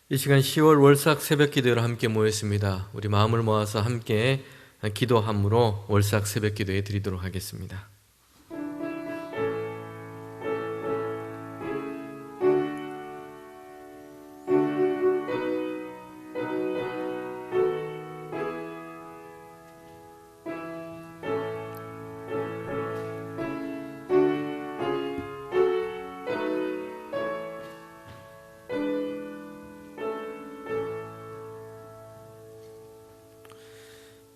이 시간 10월 월삭 새벽 기도로 함께 모였습니다. 우리 마음을 모아서 함께 기도함으로 월삭 새벽 기도에 드리도록 하겠습니다.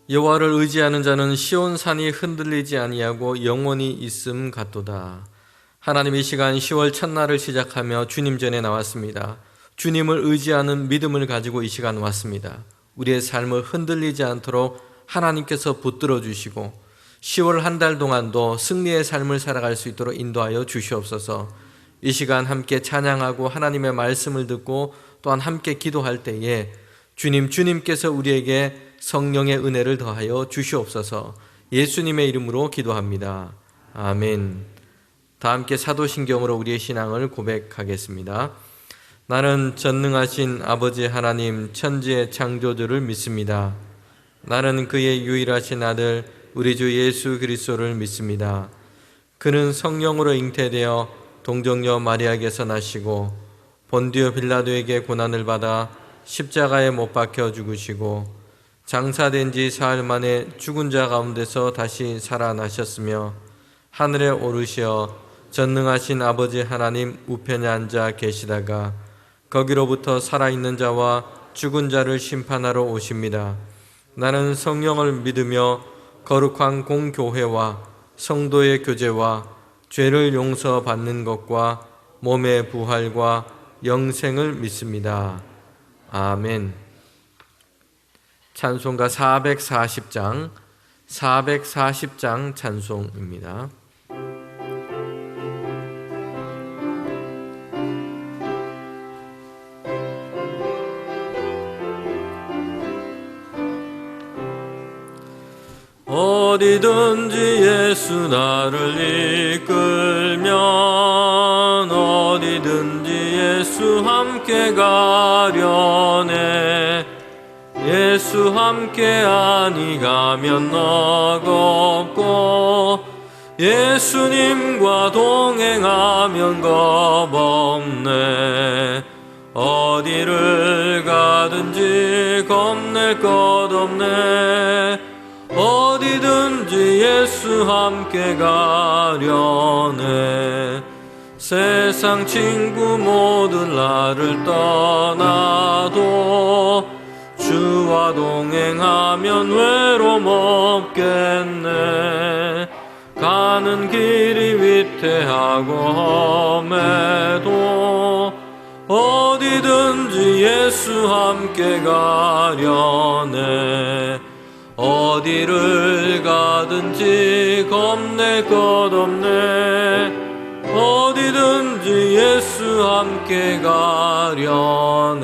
여호와를 의지하는 자는 시온 산이 흔들리지 아니하고 영원히 있음 같도다. 하나님, 이 시간 10월 첫날을 시작하며 주님 전에 나왔습니다. 주님을 의지하는 믿음을 가지고 이 시간 왔습니다. 우리의 삶을 흔들리지 않도록 하나님께서 붙들어 주시고 10월 한 달 동안도 승리의 삶을 살아갈 수 있도록 인도하여 주시옵소서. 이 시간 함께 찬양하고 하나님의 말씀을 듣고 또한 함께 기도할 때에 주님께서 우리에게 성령의 은혜를 더하여 주시옵소서. 예수님의 이름으로 기도합니다. 아멘. 다 함께 사도신경으로 우리의 신앙을 고백하겠습니다. 나는 전능하신 아버지 하나님 천지의 창조주를 믿습니다. 나는 그의 유일하신 아들 우리 주 예수 그리스도를 믿습니다. 그는 성령으로 잉태되어 동정녀 마리아에게서 나시고 본디오 빌라도에게 고난을 받아 십자가에 못 박혀 죽으시고 장사된 지 사흘 만에 죽은 자 가운데서 다시 살아나셨으며 하늘에 오르시어 전능하신 아버지 하나님 우편에 앉아 계시다가 거기로부터 살아있는 자와 죽은 자를 심판하러 오십니다. 나는 성령을 믿으며 거룩한 공교회와 성도의 교제와 죄를 용서받는 것과 몸의 부활과 영생을 믿습니다. 아멘. 찬송가 440장 찬송입니다. 어디든지 예수 나를 이끌면 어디든지 예수 함께 가려네. 예수 함께 아니 가면 너겁고 예수님과 동행하면 겁없네. 어디를 가든지 겁낼 것 없네. 어디든지 예수 함께 가려네. 세상 친구 모두 나를 떠나도 주와 동행하면 외로움 없겠네. 가는 길이 위태하고 험해도 어디든지 예수 함께 가려네. 어디를 가든지 겁낼 것 없네. 어디든지 예수 함께 가려네.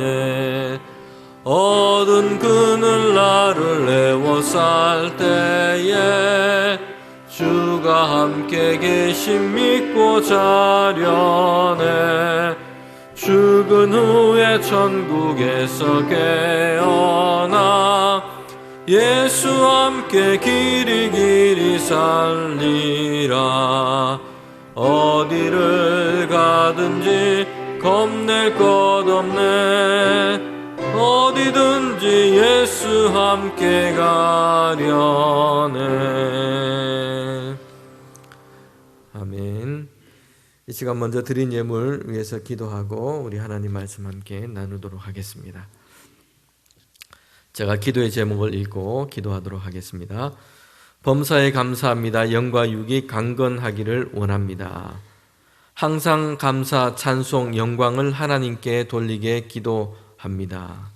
어두운 그늘 나를 애워쌀 때에 주가 함께 계심 믿고 자려네. 죽은 후에 천국에서 깨어나 예수 함께 길이 살리라. 어디를 가든지 겁낼 것 없네. 어디든지 예수 함께 가려네. 아멘. 이 시간 먼저 드린 예물 위해서 기도하고 우리 하나님 말씀 함께 나누도록 하겠습니다. 제가 기도의 제목을 읽고 기도하도록 하겠습니다. 범사에 감사합니다. 영과 육이 강건하기를 원합니다. 항상 감사, 찬송, 영광을 하나님께 돌리게 기도합니다.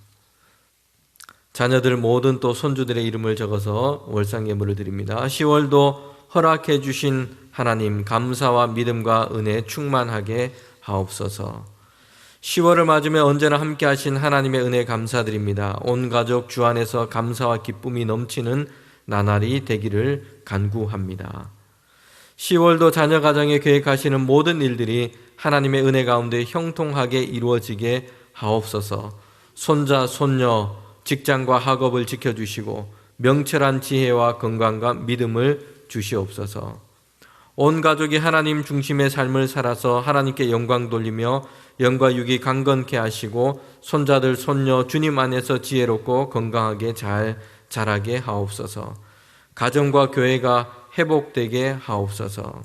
자녀들 모든 또 손주들의 이름을 적어서 월상 예물을 드립니다. 10월도 허락해 주신 하나님, 감사와 믿음과 은혜 충만하게 하옵소서. 10월을 맞으며 언제나 함께 하신 하나님의 은혜 감사드립니다. 온 가족 주 안에서 감사와 기쁨이 넘치는 나날이 되기를 간구합니다. 10월도 자녀 가정에 계획하시는 모든 일들이 하나님의 은혜 가운데 형통하게 이루어지게 하옵소서. 손자, 손녀, 직장과 학업을 지켜주시고 명철한 지혜와 건강과 믿음을 주시옵소서. 온 가족이 하나님 중심의 삶을 살아서 하나님께 영광 돌리며 영과 육이 강건케 하시고 손자들, 손녀 주님 안에서 지혜롭고 건강하게 잘 자라게 하옵소서. 가정과 교회가 회복되게 하옵소서.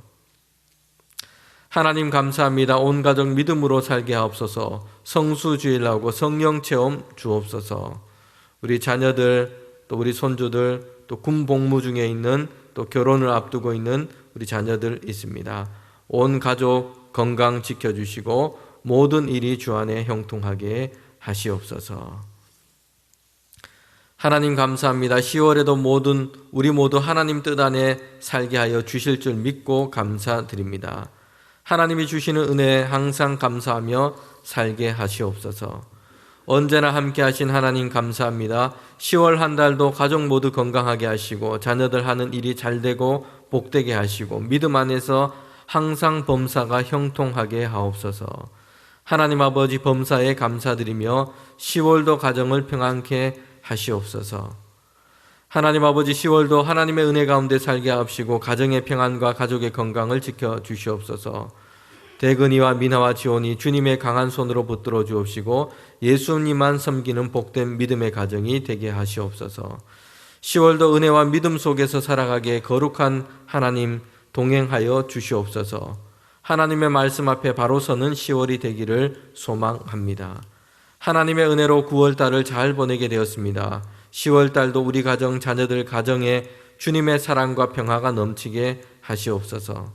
하나님 감사합니다. 온 가족 믿음으로 살게 하옵소서. 성수주일하고 성령 체험 주옵소서. 우리 자녀들 또 우리 손주들 또 군 복무 중에 있는 또 결혼을 앞두고 있는 우리 자녀들 있습니다. 온 가족 건강 지켜주시고 모든 일이 주 안에 형통하게 하시옵소서. 하나님 감사합니다. 10월에도 우리 모두 하나님 뜻 안에 살게 하여 주실 줄 믿고 감사드립니다. 하나님이 주시는 은혜에 항상 감사하며 살게 하시옵소서. 언제나 함께 하신 하나님 감사합니다. 10월 한 달도 가족 모두 건강하게 하시고 자녀들 하는 일이 잘되고 복되게 하시고 믿음 안에서 항상 범사가 형통하게 하옵소서. 하나님 아버지 범사에 감사드리며 10월도 가정을 평안케 하시옵소서. 하나님 아버지 10월도 하나님의 은혜 가운데 살게 하옵시고 가정의 평안과 가족의 건강을 지켜 주시옵소서. 대근이와 미나와 지온이 주님의 강한 손으로 붙들어 주옵시고 예수님만 섬기는 복된 믿음의 가정이 되게 하시옵소서. 10월도 은혜와 믿음 속에서 살아가게 거룩한 하나님 동행하여 주시옵소서. 하나님의 말씀 앞에 바로 서는 10월이 되기를 소망합니다. 하나님의 은혜로 9월달을 잘 보내게 되었습니다. 10월달도 우리 가정, 자녀들 가정에 주님의 사랑과 평화가 넘치게 하시옵소서.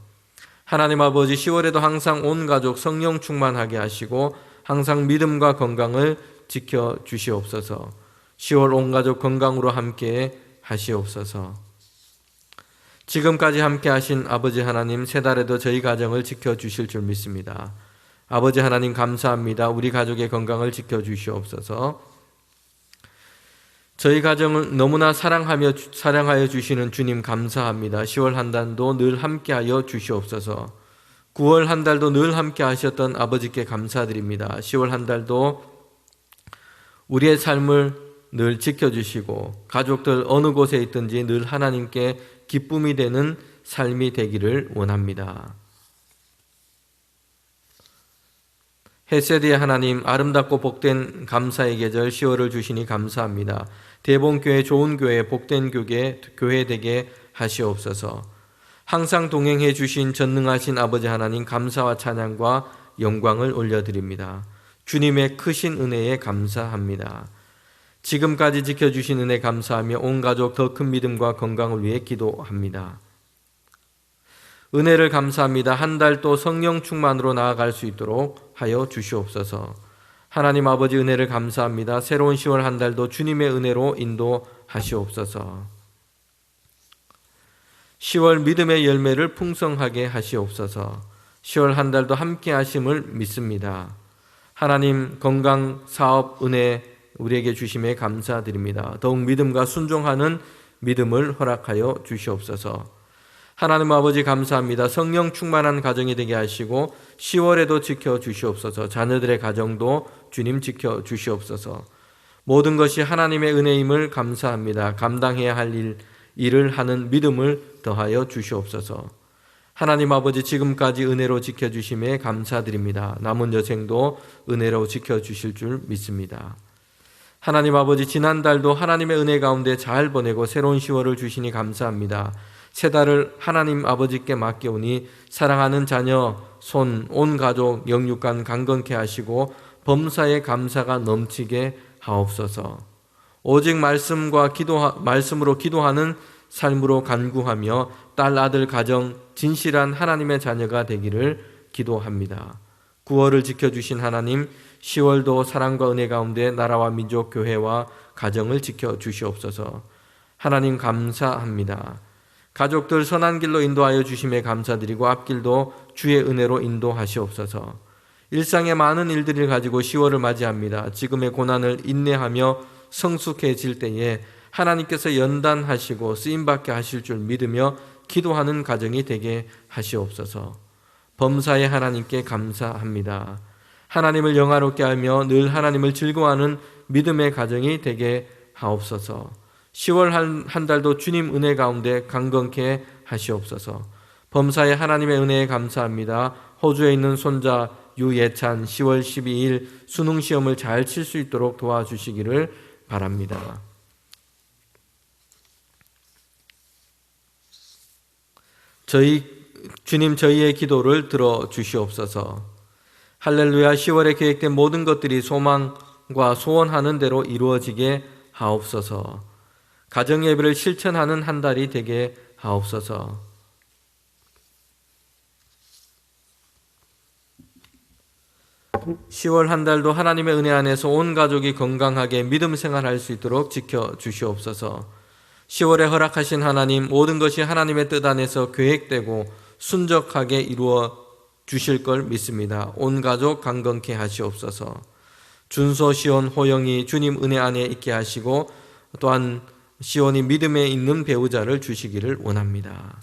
하나님 아버지 10월에도 항상 온 가족 성령 충만하게 하시고 항상 믿음과 건강을 지켜 주시옵소서. 10월 온 가족 건강으로 함께 하시옵소서. 지금까지 함께 하신 아버지 하나님, 새 달에도 저희 가정을 지켜 주실 줄 믿습니다. 아버지 하나님 감사합니다. 우리 가족의 건강을 지켜 주시옵소서. 저희 가정을 너무나 사랑하여 주시는 주님 감사합니다. 10월 한 달도 늘 함께하여 주시옵소서. 9월 한 달도 늘 함께 하셨던 아버지께 감사드립니다. 10월 한 달도 우리의 삶을 늘 지켜주시고 가족들 어느 곳에 있든지 늘 하나님께 기쁨이 되는 삶이 되기를 원합니다. 헤세드의 하나님, 아름답고 복된 감사의 계절 10월을 주시니 감사합니다. 대봉교회, 좋은 교회, 복된 교회 되게 하시옵소서. 항상 동행해 주신 전능하신 아버지 하나님 감사와 찬양과 영광을 올려드립니다. 주님의 크신 은혜에 감사합니다. 지금까지 지켜주신 은혜 감사하며 온 가족 더 큰 믿음과 건강을 위해 기도합니다. 은혜를 감사합니다. 한 달 또 성령 충만으로 나아갈 수 있도록 하여 주시옵소서. 하나님 아버지 은혜를 감사합니다. 새로운 10월 한 달도 주님의 은혜로 인도하시옵소서. 10월 믿음의 열매를 풍성하게 하시옵소서. 10월 한 달도 함께 하심을 믿습니다. 하나님 건강, 사업, 은혜 우리에게 주심에 감사드립니다. 더욱 믿음과 순종하는 믿음을 허락하여 주시옵소서. 하나님 아버지 감사합니다. 성령 충만한 가정이 되게 하시고 10월에도 지켜주시옵소서. 자녀들의 가정도 주님 지켜주시옵소서. 모든 것이 하나님의 은혜임을 감사합니다. 감당해야 할 일을 하는 믿음을 더하여 주시옵소서. 하나님 아버지 지금까지 은혜로 지켜주심에 감사드립니다. 남은 여생도 은혜로 지켜주실 줄 믿습니다. 하나님 아버지 지난달도 하나님의 은혜 가운데 잘 보내고 새로운 10월을 주시니 감사합니다. 새 달을 하나님 아버지께 맡겨오니 사랑하는 자녀, 손, 온 가족 영육간 강건케 하시고 범사에 감사가 넘치게 하옵소서. 오직 말씀으로 기도하는 삶으로 간구하며 딸, 아들, 가정 진실한 하나님의 자녀가 되기를 기도합니다. 9월을 지켜주신 하나님, 10월도 사랑과 은혜 가운데 나라와 민족, 교회와 가정을 지켜주시옵소서. 하나님 감사합니다. 가족들 선한 길로 인도하여 주심에 감사드리고 앞길도 주의 은혜로 인도하시옵소서. 일상의 많은 일들을 가지고 10월을 맞이합니다. 지금의 고난을 인내하며 성숙해질 때에 하나님께서 연단하시고 쓰임받게 하실 줄 믿으며 기도하는 가정이 되게 하시옵소서. 범사의 하나님께 감사합니다. 하나님을 영화롭게 하며 늘 하나님을 즐거워하는 믿음의 가정이 되게 하옵소서. 10월 한 달도 주님 은혜 가운데 강건케 하시옵소서. 범사에 하나님의 은혜에 감사합니다. 호주에 있는 손자 유예찬 10월 12일 수능 시험을 잘 칠 수 있도록 도와주시기를 바랍니다. 주님 저희의 기도를 들어 주시옵소서. 할렐루야. 10월에 계획된 모든 것들이 소망과 소원하는 대로 이루어지게 하옵소서. 가정 예배를 실천하는 한 달이 되게 하옵소서. (10월) 한 달도 하나님의 은혜 안에서 온 가족이 건강하게 믿음 생활할 수 있도록 지켜 주시옵소서. 10월에 허락하신 하나님, 모든 것이 하나님의 뜻 안에서 계획되고 순적하게 이루어 주실 걸 믿습니다. 온 가족 강건케 하시옵소서. 준소, 시온, 호영이 주님 은혜 안에 있게 하시고 또한 시온이 믿음에 있는 배우자를 주시기를 원합니다.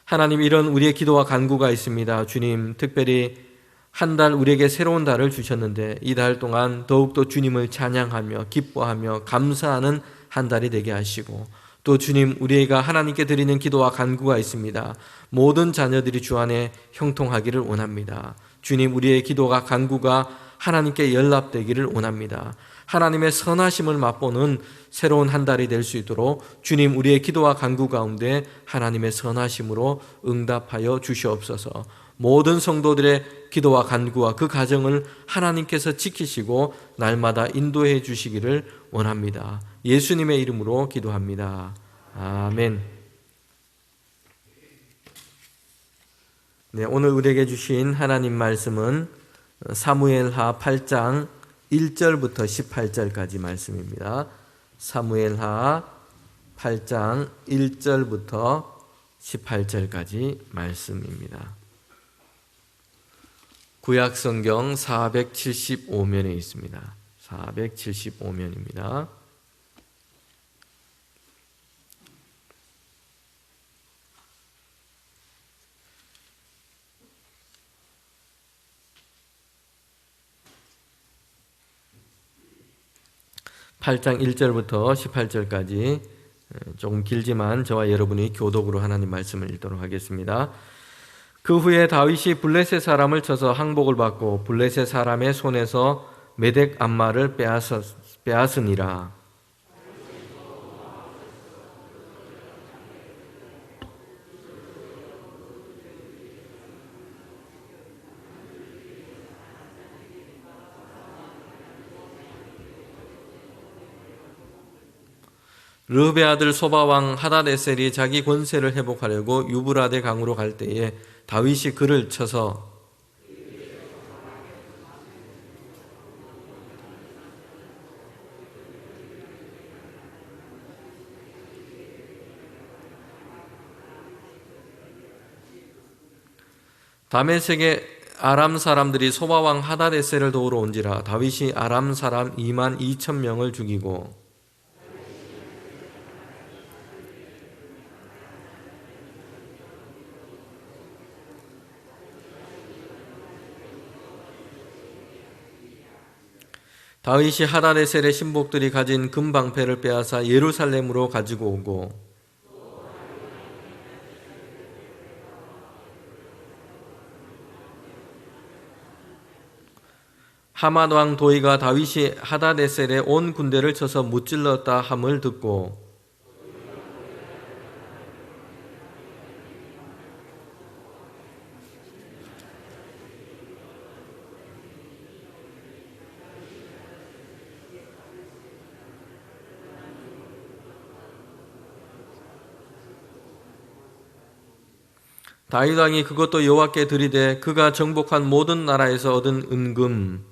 하나님, 이런 우리의 기도와 간구가 있습니다. 주님, 특별히 한 달 우리에게 새로운 달을 주셨는데 이 달 동안 더욱더 주님을 찬양하며 기뻐하며 감사하는 한 달이 되게 하시고, 또 주님, 우리가 하나님께 드리는 기도와 간구가 있습니다. 모든 자녀들이 주 안에 형통하기를 원합니다. 주님, 우리의 기도가 간구가 하나님께 연락되기를 원합니다. 하나님의 선하심을 맛보는 새로운 한 달이 될 수 있도록 주님, 우리의 기도와 간구 가운데 하나님의 선하심으로 응답하여 주시옵소서. 모든 성도들의 기도와 간구와 그 가정을 하나님께서 지키시고 날마다 인도해 주시기를 원합니다. 예수님의 이름으로 기도합니다. 아멘. 네, 오늘 우리에게 주신 하나님 말씀은 사무엘하 8장 1절부터 18절까지 말씀입니다. 사무엘하 8장 1절부터 18절까지 말씀입니다. 구약성경 475면에 있습니다. 475면입니다. (8장) 1절부터 18절까지 조금 길지만 저와 여러분이 교독으로 하나님 말씀을 읽도록 하겠습니다. 그 후에 다윗이 블레셋 사람을 쳐서 항복을 받고 블레셋 사람의 손에서 메덱 암마를 빼앗으니라. 르흡의 아들 소바왕 하닷에셀이 자기 권세를 회복하려고 유브라데 강으로 갈 때에 다윗이 그를 쳐서 다메섹의 아람 사람들이 소바왕 하닷에셀을 도우러 온지라. 다윗이 아람 사람 2만 2천 명을 죽이고 다윗이 하닷에셀의 신복들이 가진 금방패를 빼앗아 예루살렘으로 가지고 오고 하맛 왕 도이가 다윗이 하닷에셀의 온 군대를 쳐서 무찔렀다 함을 듣고 다윗 왕이 그것도 여호와께 드리되 그가 정복한 모든 나라에서 얻은 은금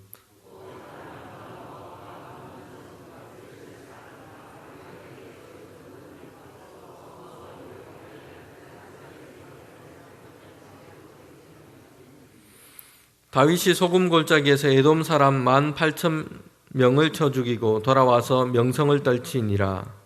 다윗이 소금 골짜기에서 에돔 사람 18,000명을 쳐 죽이고 돌아와서 명성을 떨치니라.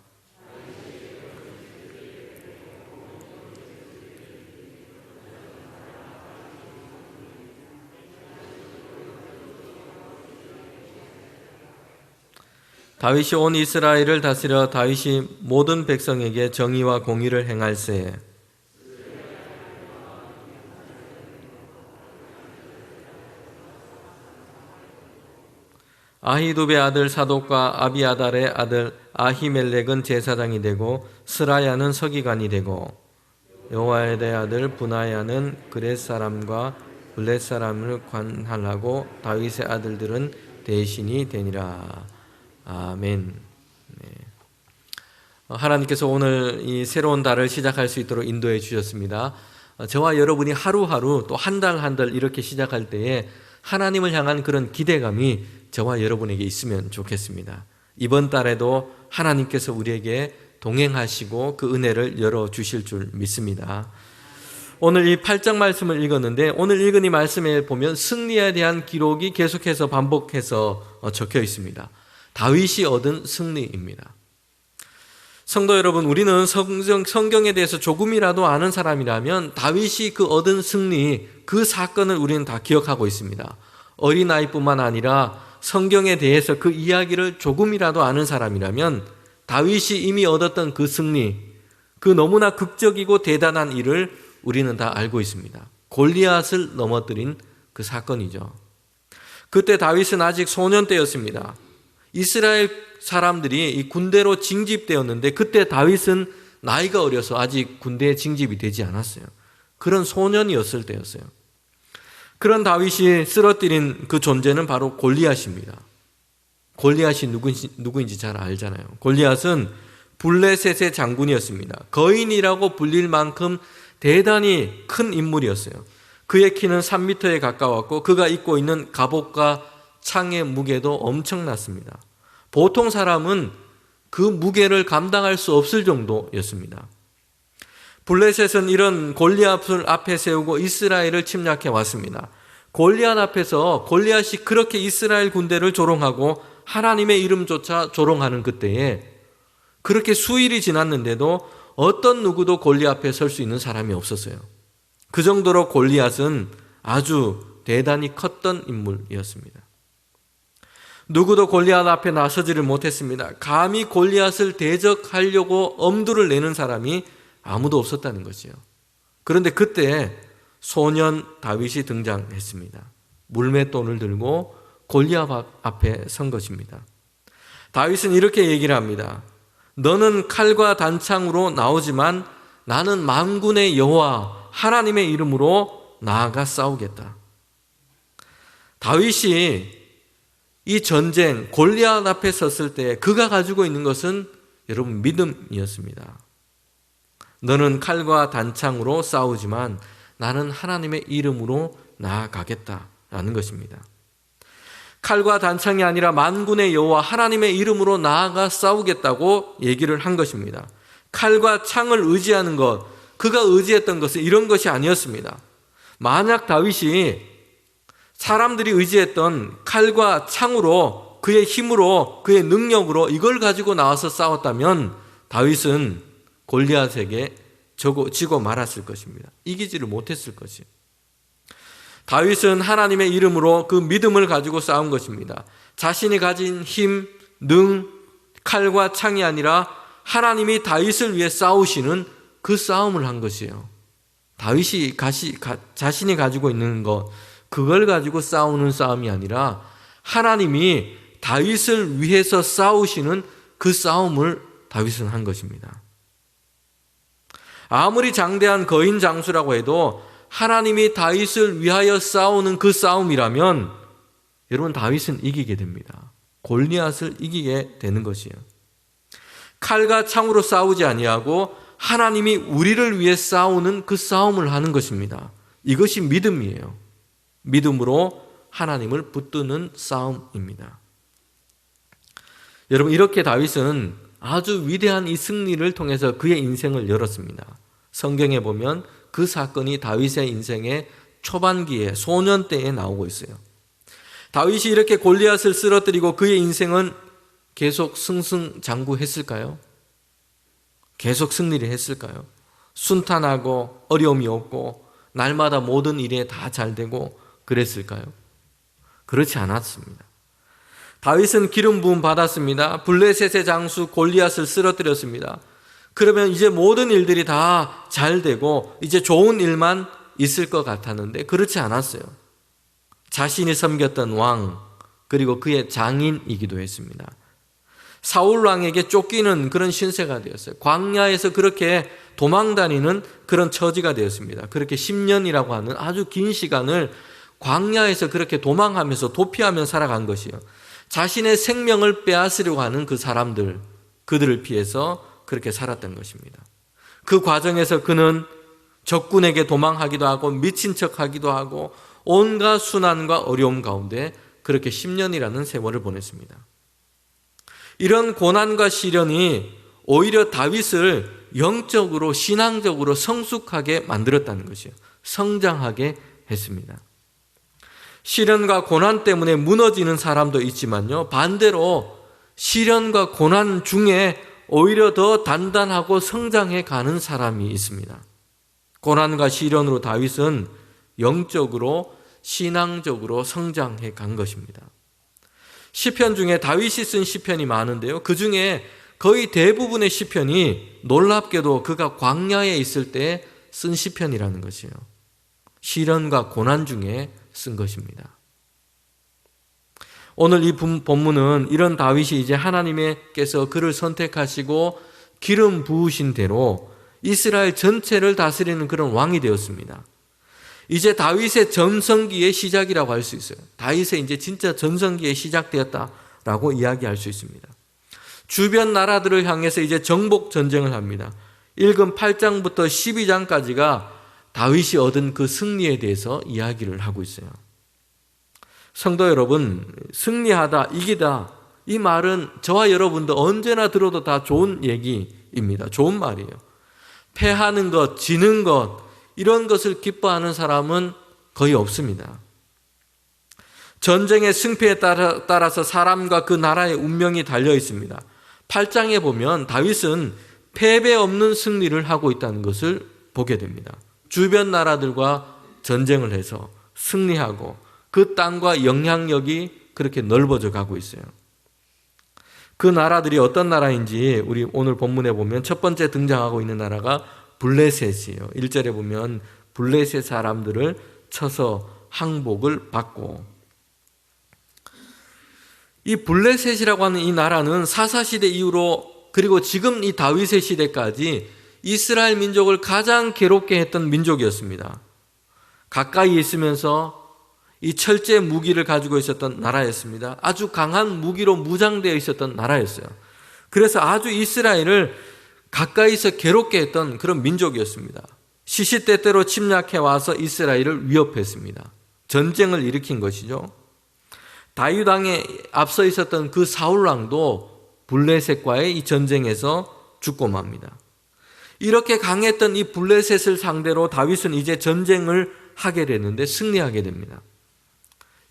다윗이 온 이스라엘을 다스려 다윗이 모든 백성에게 정의와 공의를 행할세. 아히두베의 아들 사독과 아비아달의 아들 아히멜렉은 제사장이 되고 스라야는 서기관이 되고 여호와의 아들 분하야는 그렛 사람과 블렛 사람을 관할하고 다윗의 아들들은 대신이 되니라. 아멘. 네. 하나님께서 오늘 이 새로운 달을 시작할 수 있도록 인도해 주셨습니다. 저와 여러분이 하루하루 또 한 달 한 달 이렇게 시작할 때에 하나님을 향한 그런 기대감이 저와 여러분에게 있으면 좋겠습니다. 이번 달에도 하나님께서 우리에게 동행하시고 그 은혜를 열어주실 줄 믿습니다. 오늘 이 8장 말씀을 읽었는데 오늘 읽은 이 말씀에 보면 승리에 대한 기록이 계속해서 반복해서 적혀 있습니다. 다윗이 얻은 승리입니다. 성도 여러분, 우리는 성경에 대해서 조금이라도 아는 사람이라면 다윗이 그 얻은 승리, 그 사건을 우리는 다 기억하고 있습니다. 어린아이뿐만 아니라 성경에 대해서 그 이야기를 조금이라도 아는 사람이라면 다윗이 이미 얻었던 그 승리, 그 너무나 극적이고 대단한 일을 우리는 다 알고 있습니다. 골리앗을 넘어뜨린 그 사건이죠. 그때 다윗은 아직 소년 때였습니다. 이스라엘 사람들이 이 군대로 징집되었는데 그때 다윗은 나이가 어려서 아직 군대에 징집이 되지 않았어요. 그런 소년이었을 때였어요. 그런 다윗이 쓰러뜨린 그 존재는 바로 골리앗입니다. 골리앗이 누구인지 잘 알잖아요. 골리앗은 블레셋의 장군이었습니다. 거인이라고 불릴 만큼 대단히 큰 인물이었어요. 그의 키는 3m에 가까웠고 그가 입고 있는 갑옷과 창의 무게도 엄청났습니다. 보통 사람은 그 무게를 감당할 수 없을 정도였습니다. 블레셋은 이런 골리앗을 앞에 세우고 이스라엘을 침략해 왔습니다. 골리앗 앞에서 골리앗이 그렇게 이스라엘 군대를 조롱하고 하나님의 이름조차 조롱하는 그때에 그렇게 수일이 지났는데도 어떤 누구도 골리앗 앞에 설 수 있는 사람이 없었어요. 그 정도로 골리앗은 아주 대단히 컸던 인물이었습니다. 누구도 골리앗 앞에 나서지를 못했습니다. 감히 골리앗을 대적하려고 엄두를 내는 사람이 아무도 없었다는 것이요. 그런데 그때 소년 다윗이 등장했습니다. 물맷돈을 들고 골리앗 앞에 선 것입니다. 다윗은 이렇게 얘기를 합니다. 너는 칼과 단창으로 나오지만 나는 만군의 여호와 하나님의 이름으로 나아가 싸우겠다. 다윗이 이 전쟁 골리앗 앞에 섰을 때 그가 가지고 있는 것은 여러분 믿음이었습니다. 너는 칼과 단창으로 싸우지만 나는 하나님의 이름으로 나아가겠다라는 것입니다. 칼과 단창이 아니라 만군의 여호와 하나님의 이름으로 나아가 싸우겠다고 얘기를 한 것입니다. 칼과 창을 의지하는 것, 그가 의지했던 것은 이런 것이 아니었습니다. 만약 다윗이 사람들이 의지했던 칼과 창으로 그의 힘으로 그의 능력으로 이걸 가지고 나와서 싸웠다면 다윗은 골리앗에게 지고 말았을 것입니다. 이기지를 못했을 것이에요. 다윗은 하나님의 이름으로 그 믿음을 가지고 싸운 것입니다. 자신이 가진 힘, 능, 칼과 창이 아니라 하나님이 다윗을 위해 싸우시는 그 싸움을 한 것이에요. 다윗이 자신이 가지고 있는 것, 그걸 가지고 싸우는 싸움이 아니라 하나님이 다윗을 위해서 싸우시는 그 싸움을 다윗은 한 것입니다. 아무리 장대한 거인 장수라고 해도 하나님이 다윗을 위하여 싸우는 그 싸움이라면 여러분 다윗은 이기게 됩니다. 골리앗을 이기게 되는 것이에요. 칼과 창으로 싸우지 아니하고 하나님이 우리를 위해 싸우는 그 싸움을 하는 것입니다. 이것이 믿음이에요. 믿음으로 하나님을 붙드는 싸움입니다. 여러분 이렇게 다윗은 아주 위대한 이 승리를 통해서 그의 인생을 열었습니다. 성경에 보면 그 사건이 다윗의 인생의 초반기에 소년 때에 나오고 있어요. 다윗이 이렇게 골리앗을 쓰러뜨리고 그의 인생은 계속 승승장구했을까요? 계속 승리를 했을까요? 순탄하고 어려움이 없고 날마다 모든 일에 다 잘 되고 그랬을까요? 그렇지 않았습니다. 다윗은 기름 부음 받았습니다. 블레셋의 장수 골리앗을 쓰러뜨렸습니다. 그러면 이제 모든 일들이 다 잘 되고 이제 좋은 일만 있을 것 같았는데 그렇지 않았어요. 자신이 섬겼던 왕 그리고 그의 장인이기도 했습니다. 사울 왕에게 쫓기는 그런 신세가 되었어요. 광야에서 그렇게 도망다니는 그런 처지가 되었습니다. 그렇게 10년이라고 하는 아주 긴 시간을 광야에서 그렇게 도망하면서 도피하며 살아간 것이요. 자신의 생명을 빼앗으려고 하는 그 사람들, 그들을 피해서 그렇게 살았던 것입니다. 그 과정에서 그는 적군에게 도망하기도 하고 미친 척하기도 하고 온갖 순환과 어려움 가운데 그렇게 10년이라는 세월을 보냈습니다. 이런 고난과 시련이 오히려 다윗을 영적으로 신앙적으로 성숙하게 만들었다는 것이요. 성장하게 했습니다. 시련과 고난 때문에 무너지는 사람도 있지만요. 반대로 시련과 고난 중에 오히려 더 단단하고 성장해 가는 사람이 있습니다. 고난과 시련으로 다윗은 영적으로 신앙적으로 성장해 간 것입니다. 시편 중에 다윗이 쓴 시편이 많은데요. 그 중에 거의 대부분의 시편이 놀랍게도 그가 광야에 있을 때 쓴 시편이라는 것이에요. 시련과 고난 중에 쓴 것입니다. 오늘 이 본문은 이런 다윗이 이제 하나님께서 그를 선택하시고 기름 부으신 대로 이스라엘 전체를 다스리는 그런 왕이 되었습니다. 이제 다윗의 전성기의 시작이라고 할 수 있어요. 다윗의 이제 진짜 전성기에 시작되었다라고 이야기할 수 있습니다. 주변 나라들을 향해서 이제 정복 전쟁을 합니다. 읽은 8장부터 12장까지가 다윗이 얻은 그 승리에 대해서 이야기를 하고 있어요. 성도 여러분, 승리하다, 이기다, 이 말은 저와 여러분도 언제나 들어도 다 좋은 얘기입니다. 좋은 말이에요. 패하는 것, 지는 것, 이런 것을 기뻐하는 사람은 거의 없습니다. 전쟁의 승패에 따라서 사람과 그 나라의 운명이 달려 있습니다. 8장에 보면 다윗은 패배 없는 승리를 하고 있다는 것을 보게 됩니다. 주변 나라들과 전쟁을 해서 승리하고 그 땅과 영향력이 그렇게 넓어져 가고 있어요. 그 나라들이 어떤 나라인지 우리 오늘 본문에 보면 첫 번째 등장하고 있는 나라가 블레셋이에요. 1절에 보면 블레셋 사람들을 쳐서 항복을 받고, 이 블레셋이라고 하는 이 나라는 사사시대 이후로 그리고 지금 이 다윗의 시대까지 이스라엘 민족을 가장 괴롭게 했던 민족이었습니다. 가까이 있으면서 이 철제 무기를 가지고 있었던 나라였습니다. 아주 강한 무기로 무장되어 있었던 나라였어요. 그래서 아주 이스라엘을 가까이서 괴롭게 했던 그런 민족이었습니다. 시시때때로 침략해 와서 이스라엘을 위협했습니다. 전쟁을 일으킨 것이죠. 다윗 왕에 앞서 있었던 그 사울 왕도 블레셋과의 이 전쟁에서 죽고 맙니다. 이렇게 강했던 이 블레셋을 상대로 다윗은 이제 전쟁을 하게 되는데 승리하게 됩니다.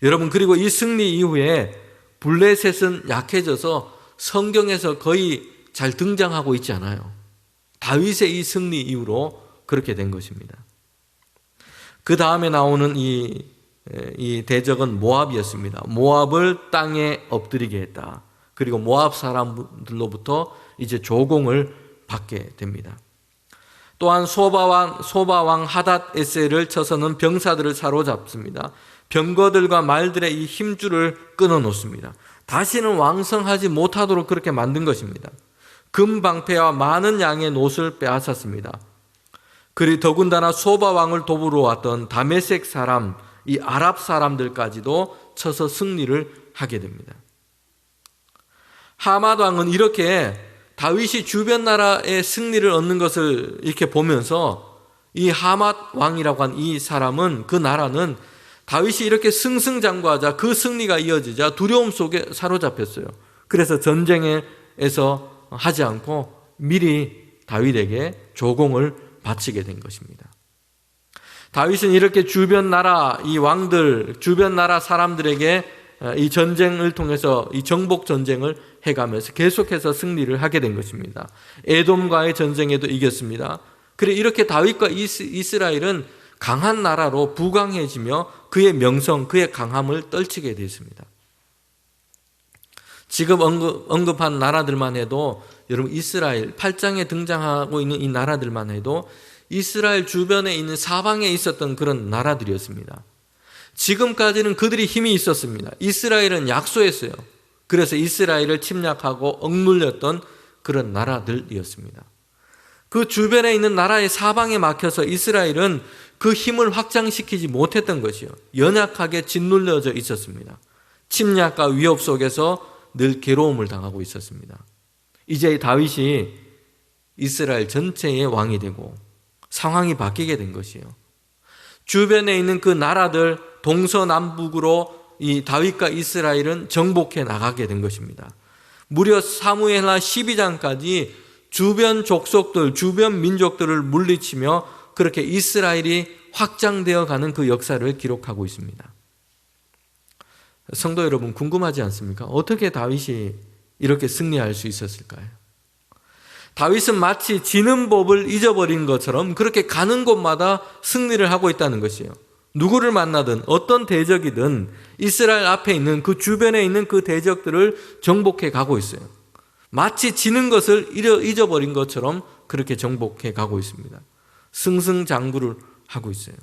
여러분, 그리고 이 승리 이후에 블레셋은 약해져서 성경에서 거의 잘 등장하고 있지 않아요. 다윗의 이 승리 이후로 그렇게 된 것입니다. 그 다음에 나오는 이 대적은 모압이었습니다. 모압을 땅에 엎드리게 했다. 그리고 모압 사람들로부터 이제 조공을 받게 됩니다. 또한 소바왕 하닷 에셀을 쳐서는 병사들을 사로잡습니다. 병거들과 말들의 이 힘줄을 끊어놓습니다. 다시는 왕성하지 못하도록 그렇게 만든 것입니다. 금방패와 많은 양의 노를 빼앗았습니다. 그리고 더군다나 소바왕을 도우러 왔던 다메섹 사람, 이 아랍 사람들까지도 쳐서 승리를 하게 됩니다. 하맛 왕은 이렇게 다윗이 주변 나라의 승리를 얻는 것을 이렇게 보면서 이 하맛 왕이라고 한 이 사람은, 그 나라는 다윗이 이렇게 승승장구하자, 그 승리가 이어지자 두려움 속에 사로잡혔어요. 그래서 전쟁에서 하지 않고 미리 다윗에게 조공을 바치게 된 것입니다. 다윗은 이렇게 주변 나라 이 왕들, 주변 나라 사람들에게 이 전쟁을 통해서 이 정복 전쟁을 해가면서 계속해서 승리를 하게 된 것입니다. 에돔과의 전쟁에도 이겼습니다. 그리고 이렇게 다윗과 이스라엘은 강한 나라로 부강해지며 그의 명성, 그의 강함을 떨치게 되었습니다. 지금 언급한 나라들만 해도 여러분 이스라엘 8장에 등장하고 있는 이 나라들만 해도 이스라엘 주변에 있는 사방에 있었던 그런 나라들이었습니다. 지금까지는 그들이 힘이 있었습니다. 이스라엘은 약소했어요. 그래서 이스라엘을 침략하고 억눌렸던 그런 나라들이었습니다. 그 주변에 있는 나라의 사방에 막혀서 이스라엘은 그 힘을 확장시키지 못했던 것이요. 연약하게 짓눌려져 있었습니다. 침략과 위협 속에서 늘 괴로움을 당하고 있었습니다. 이제 다윗이 이스라엘 전체의 왕이 되고 상황이 바뀌게 된 것이에요. 주변에 있는 그 나라들 동서남북으로 이 다윗과 이스라엘은 정복해 나가게 된 것입니다. 무려 사무엘하 12장까지 주변 족속들, 주변 민족들을 물리치며 그렇게 이스라엘이 확장되어 가는 그 역사를 기록하고 있습니다. 성도 여러분, 궁금하지 않습니까? 어떻게 다윗이 이렇게 승리할 수 있었을까요? 다윗은 마치 지는 법을 잊어버린 것처럼 그렇게 가는 곳마다 승리를 하고 있다는 것이에요. 누구를 만나든 어떤 대적이든 이스라엘 앞에 있는 그 주변에 있는 그 대적들을 정복해 가고 있어요. 마치 지는 것을 잊어버린 것처럼 그렇게 정복해 가고 있습니다. 승승장구를 하고 있어요.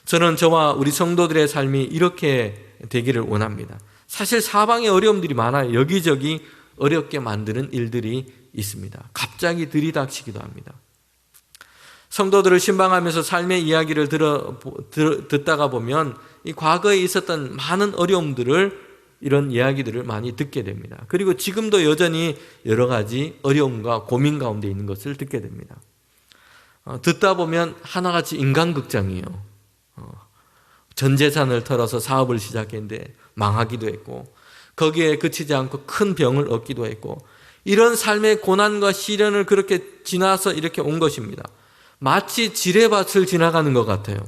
저는 저와 우리 성도들의 삶이 이렇게 되기를 원합니다. 사실 사방에 어려움들이 많아요. 여기저기 어렵게 만드는 일들이 있습니다. 갑자기 들이닥치기도 합니다. 성도들을 신방하면서 삶의 이야기를 듣다가 보면 이 과거에 있었던 많은 어려움들을 이런 이야기들을 많이 듣게 됩니다. 그리고 지금도 여전히 여러 가지 어려움과 고민 가운데 있는 것을 듣게 됩니다. 듣다 보면 하나같이 인간극장이에요. 전 재산을 털어서 사업을 시작했는데 망하기도 했고 거기에 그치지 않고 큰 병을 얻기도 했고 이런 삶의 고난과 시련을 그렇게 지나서 이렇게 온 것입니다. 마치 지뢰밭을 지나가는 것 같아요.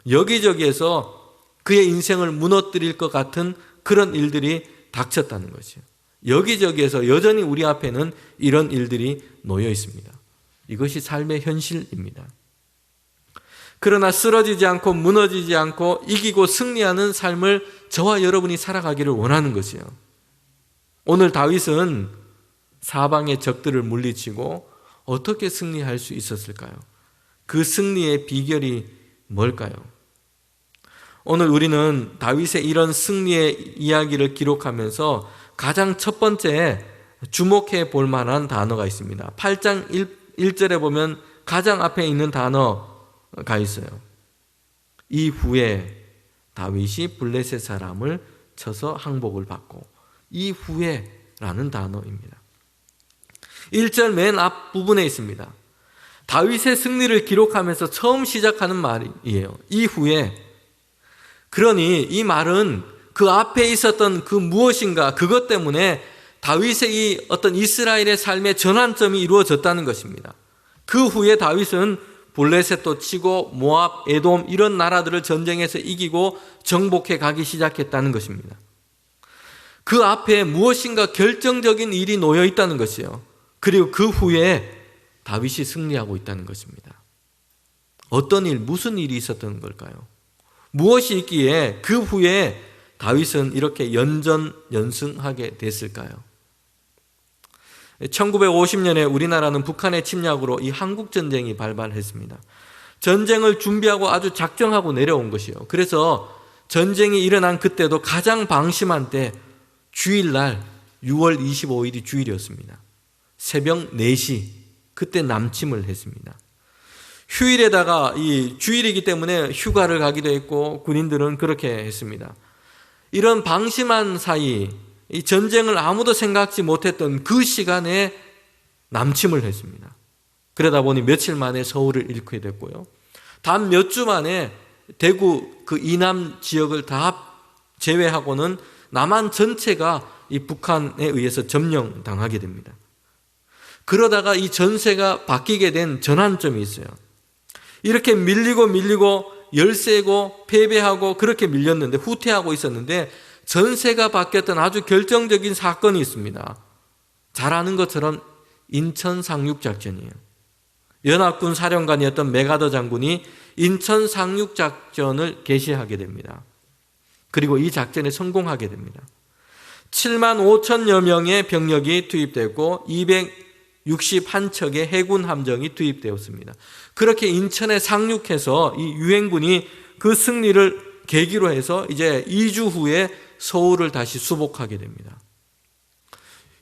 여기저기에서 그의 인생을 무너뜨릴 것 같은 그런 일들이 닥쳤다는 것이에요. 여기저기에서 여전히 우리 앞에는 이런 일들이 놓여 있습니다. 이것이 삶의 현실입니다. 그러나 쓰러지지 않고 무너지지 않고 이기고 승리하는 삶을 저와 여러분이 살아가기를 원하는 것이에요. 오늘 다윗은 사방의 적들을 물리치고 어떻게 승리할 수 있었을까요? 그 승리의 비결이 뭘까요? 오늘 우리는 다윗의 이런 승리의 이야기를 기록하면서 가장 첫 번째 주목해 볼 만한 단어가 있습니다. 8장 1절에 보면 가장 앞에 있는 단어가 있어요. 이후에 다윗이 블레셋 사람을 쳐서 항복을 받고 이후에 라는 단어입니다. 1절 맨 앞부분에 있습니다. 다윗의 승리를 기록하면서 처음 시작하는 말이에요. 이후에. 그러니 이 말은 그 앞에 있었던 그 무엇인가 그것 때문에 다윗의 이 어떤 이스라엘의 삶의 전환점이 이루어졌다는 것입니다. 그 후에 다윗은 블레셋도 치고 모압, 에돔 이런 나라들을 전쟁에서 이기고 정복해 가기 시작했다는 것입니다. 그 앞에 무엇인가 결정적인 일이 놓여 있다는 것이에요. 그리고 그 후에 다윗이 승리하고 있다는 것입니다. 어떤 일, 무슨 일이 있었던 걸까요? 무엇이 있기에 그 후에 다윗은 이렇게 연전연승하게 됐을까요? 1950년에 우리나라는 북한의 침략으로 이 한국전쟁이 발발했습니다. 전쟁을 준비하고 아주 작정하고 내려온 것이요. 그래서 전쟁이 일어난 그때도 가장 방심한 때 주일날 6월 25일이 주일이었습니다. 새벽 4시 그때 남침을 했습니다. 휴일에다가 이 주일이기 때문에 휴가를 가기도 했고 군인들은 그렇게 했습니다. 이런 방심한 사이 이 전쟁을 아무도 생각지 못했던 그 시간에 남침을 했습니다. 그러다 보니 며칠 만에 서울을 잃게 됐고요. 단 몇 주 만에 대구 그 이남 지역을 다 제외하고는 남한 전체가 이 북한에 의해서 점령당하게 됩니다. 그러다가 이 전세가 바뀌게 된 전환점이 있어요. 이렇게 밀리고 열세고 패배하고 그렇게 밀렸는데 후퇴하고 있었는데 전세가 바뀌었던 아주 결정적인 사건이 있습니다. 잘 아는 것처럼 인천 상륙작전이에요. 연합군 사령관이었던 메가더 장군이 인천 상륙작전을 개시하게 됩니다. 그리고 이 작전에 성공하게 됩니다. 7만 5천여 명의 병력이 투입됐고 261척의 해군 함정이 투입되었습니다. 그렇게 인천에 상륙해서 이 유행군이 그 승리를 계기로 해서 이제 2주 후에 서울을 다시 수복하게 됩니다.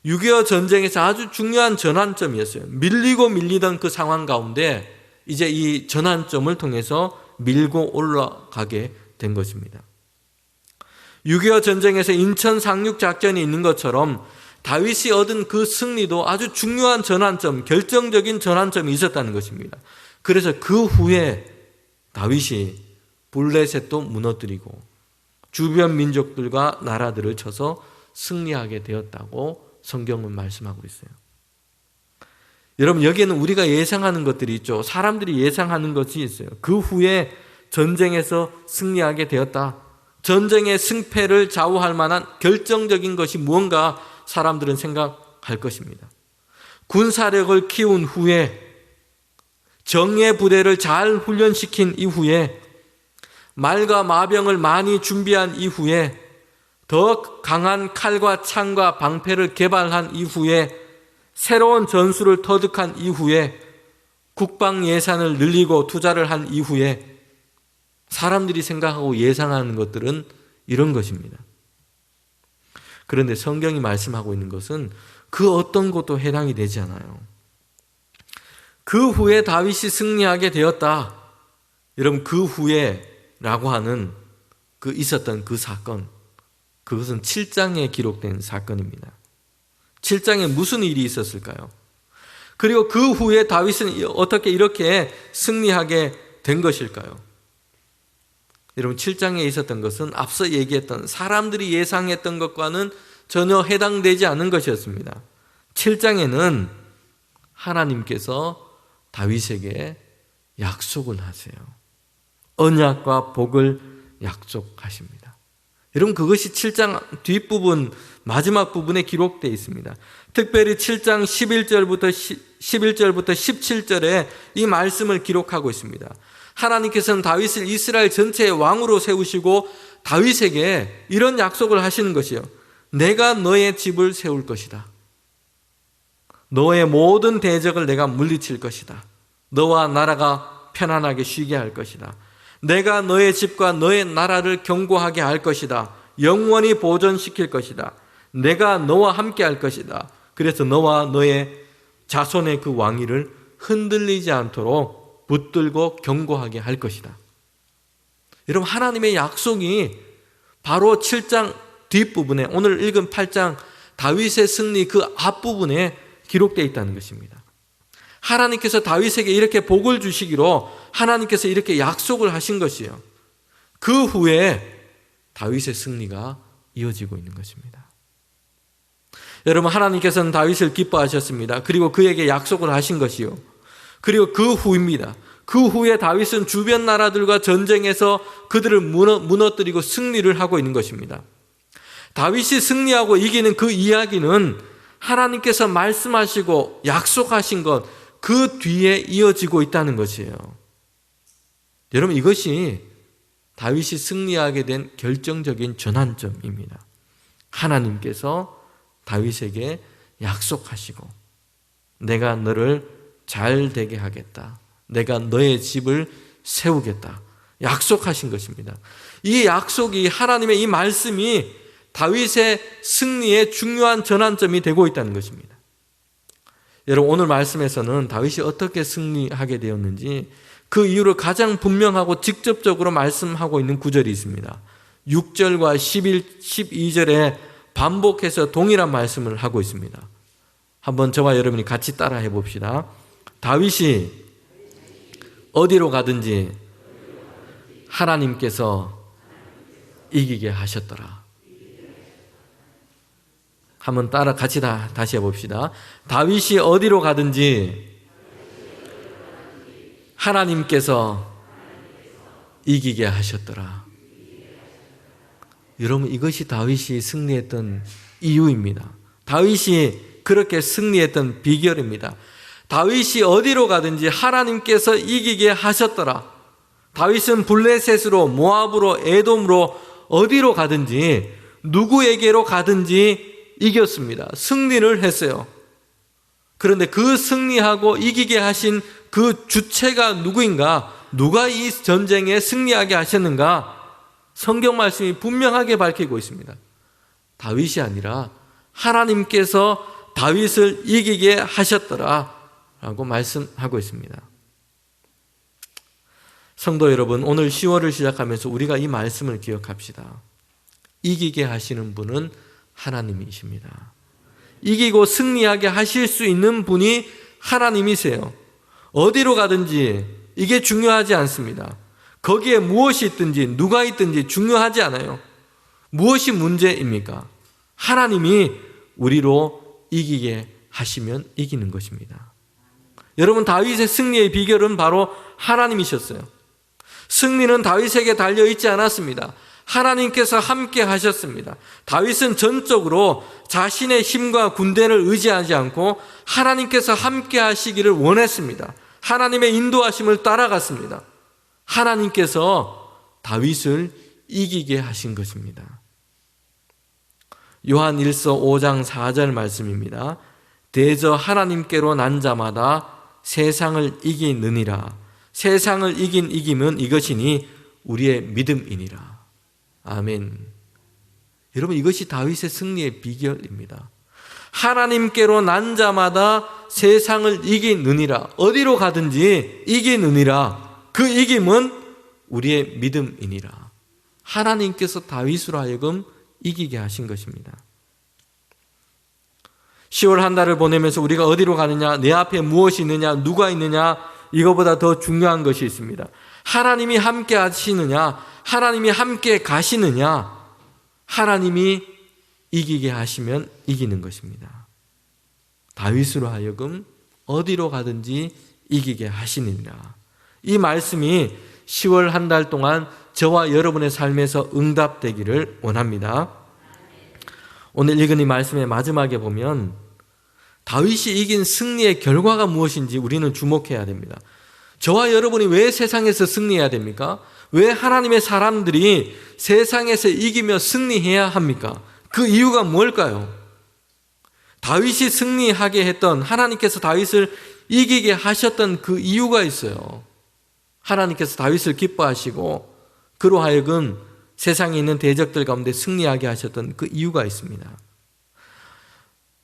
6.25 전쟁에서 아주 중요한 전환점이었어요. 밀리고 밀리던 그 상황 가운데 이제 이 전환점을 통해서 밀고 올라가게 된 것입니다. 6.25 전쟁에서 인천 상륙 작전이 있는 것처럼 다윗이 얻은 그 승리도 아주 중요한 전환점, 결정적인 전환점이 있었다는 것입니다. 그래서 그 후에 다윗이 블레셋도 무너뜨리고 주변 민족들과 나라들을 쳐서 승리하게 되었다고 성경은 말씀하고 있어요. 여러분, 여기에는 우리가 예상하는 것들이 있죠. 사람들이 예상하는 것이 있어요. 그 후에 전쟁에서 승리하게 되었다. 전쟁의 승패를 좌우할 만한 결정적인 것이 무언가 사람들은 생각할 것입니다. 군사력을 키운 후에, 정예 부대를 잘 훈련시킨 이후에, 말과 마병을 많이 준비한 이후에, 더 강한 칼과 창과 방패를 개발한 이후에, 새로운 전술을 터득한 이후에, 국방 예산을 늘리고 투자를 한 이후에 사람들이 생각하고 예상하는 것들은 이런 것입니다. 그런데 성경이 말씀하고 있는 것은 그 어떤 것도 해당이 되지 않아요. 그 후에 다윗이 승리하게 되었다. 여러분, 그 후에라고 하는 그 있었던 그 사건, 그것은 7장에 기록된 사건입니다. 7장에 무슨 일이 있었을까요? 그리고 그 후에 다윗은 어떻게 이렇게 승리하게 된 것일까요? 여러분, 7장에 있었던 것은 앞서 얘기했던 사람들이 예상했던 것과는 전혀 해당되지 않은 것이었습니다. 7장에는 하나님께서 다윗에게 약속을 하세요. 언약과 복을 약속하십니다. 여러분, 그것이 7장 뒷부분, 마지막 부분에 기록되어 있습니다. 특별히 7장 11절부터 17절에 이 말씀을 기록하고 있습니다. 하나님께서는 다윗을 이스라엘 전체의 왕으로 세우시고 다윗에게 이런 약속을 하시는 것이요. 내가 너의 집을 세울 것이다. 너의 모든 대적을 내가 물리칠 것이다. 너와 나라가 편안하게 쉬게 할 것이다. 내가 너의 집과 너의 나라를 견고하게 할 것이다. 영원히 보존시킬 것이다. 내가 너와 함께 할 것이다. 그래서 너와 너의 자손의 그 왕위를 흔들리지 않도록 붙들고 견고하게 할 것이다. 여러분, 하나님의 약속이 바로 7장 뒷부분에, 오늘 읽은 8장 다윗의 승리 그 앞부분에 기록되어 있다는 것입니다. 하나님께서 다윗에게 이렇게 복을 주시기로 하나님께서 이렇게 약속을 하신 것이에요. 그 후에 다윗의 승리가 이어지고 있는 것입니다. 여러분, 하나님께서는 다윗을 기뻐하셨습니다. 그리고 그에게 약속을 하신 것이요. 그리고 그 후입니다. 그 후에 다윗은 주변 나라들과 전쟁에서 그들을 무너뜨리고 승리를 하고 있는 것입니다. 다윗이 승리하고 이기는 그 이야기는 하나님께서 말씀하시고 약속하신 것, 그 뒤에 이어지고 있다는 것이에요. 여러분, 이것이 다윗이 승리하게 된 결정적인 전환점입니다. 하나님께서 다윗에게 약속하시고 내가 너를 잘 되게 하겠다. 내가 너의 집을 세우겠다. 약속하신 것입니다. 이 약속이, 하나님의 이 말씀이 다윗의 승리의 중요한 전환점이 되고 있다는 것입니다. 여러분, 오늘 말씀에서는 다윗이 어떻게 승리하게 되었는지 그 이유를 가장 분명하고 직접적으로 말씀하고 있는 구절이 있습니다. 6절과 12절에 반복해서 동일한 말씀을 하고 있습니다. 한번 저와 여러분이 같이 따라해 봅시다. 다윗이 어디로 가든지 하나님께서 이기게 하셨더라. 한번 따라 같이 다시 해봅시다. 다윗이 어디로 가든지 하나님께서 이기게 하셨더라. 여러분, 이것이 다윗이 승리했던 이유입니다. 다윗이 그렇게 승리했던 비결입니다. 다윗이 어디로 가든지 하나님께서 이기게 하셨더라. 다윗은 블레셋으로, 모압으로, 에돔으로 어디로 가든지, 누구에게로 가든지 이겼습니다. 승리를 했어요. 그런데 그 승리하고 이기게 하신 그 주체가 누구인가? 누가 이 전쟁에 승리하게 하셨는가? 성경 말씀이 분명하게 밝히고 있습니다. 다윗이 아니라 하나님께서 다윗을 이기게 하셨더라 라고 말씀하고 있습니다. 성도 여러분, 오늘 10월을 시작하면서 우리가 이 말씀을 기억합시다. 이기게 하시는 분은 하나님이십니다. 이기고 승리하게 하실 수 있는 분이 하나님이세요. 어디로 가든지 이게 중요하지 않습니다. 거기에 무엇이 있든지 누가 있든지 중요하지 않아요. 무엇이 문제입니까? 하나님이 우리로 이기게 하시면 이기는 것입니다. 여러분, 다윗의 승리의 비결은 바로 하나님이셨어요. 승리는 다윗에게 달려있지 않았습니다. 하나님께서 함께 하셨습니다. 다윗은 전적으로 자신의 힘과 군대를 의지하지 않고 하나님께서 함께 하시기를 원했습니다. 하나님의 인도하심을 따라갔습니다. 하나님께서 다윗을 이기게 하신 것입니다. 요한 1서 5장 4절 말씀입니다. 대저 하나님께로 난 자마다 세상을 이기느니라. 세상을 이긴 이김은 이것이니 우리의 믿음이니라. 아멘. 여러분, 이것이 다윗의 승리의 비결입니다. 하나님께로 난 자마다 세상을 이기느니라. 어디로 가든지 이기느니라. 그 이김은 우리의 믿음이니라. 하나님께서 다윗으로 하여금 이기게 하신 것입니다. 10월 한 달을 보내면서 우리가 어디로 가느냐, 내 앞에 무엇이 있느냐, 누가 있느냐, 이거보다 더 중요한 것이 있습니다. 하나님이 함께 하시느냐, 하나님이 함께 가시느냐, 하나님이 이기게 하시면 이기는 것입니다. 다윗으로 하여금 어디로 가든지 이기게 하시느니라. 이 말씀이 10월 한 달 동안 저와 여러분의 삶에서 응답되기를 원합니다. 오늘 읽은 이 말씀의 마지막에 보면 다윗이 이긴 승리의 결과가 무엇인지 우리는 주목해야 됩니다. 저와 여러분이 왜 세상에서 승리해야 됩니까? 왜 하나님의 사람들이 세상에서 이기며 승리해야 합니까? 그 이유가 뭘까요? 다윗이 승리하게 했던, 하나님께서 다윗을 이기게 하셨던 그 이유가 있어요. 하나님께서 다윗을 기뻐하시고 그로 하여금 세상에 있는 대적들 가운데 승리하게 하셨던 그 이유가 있습니다.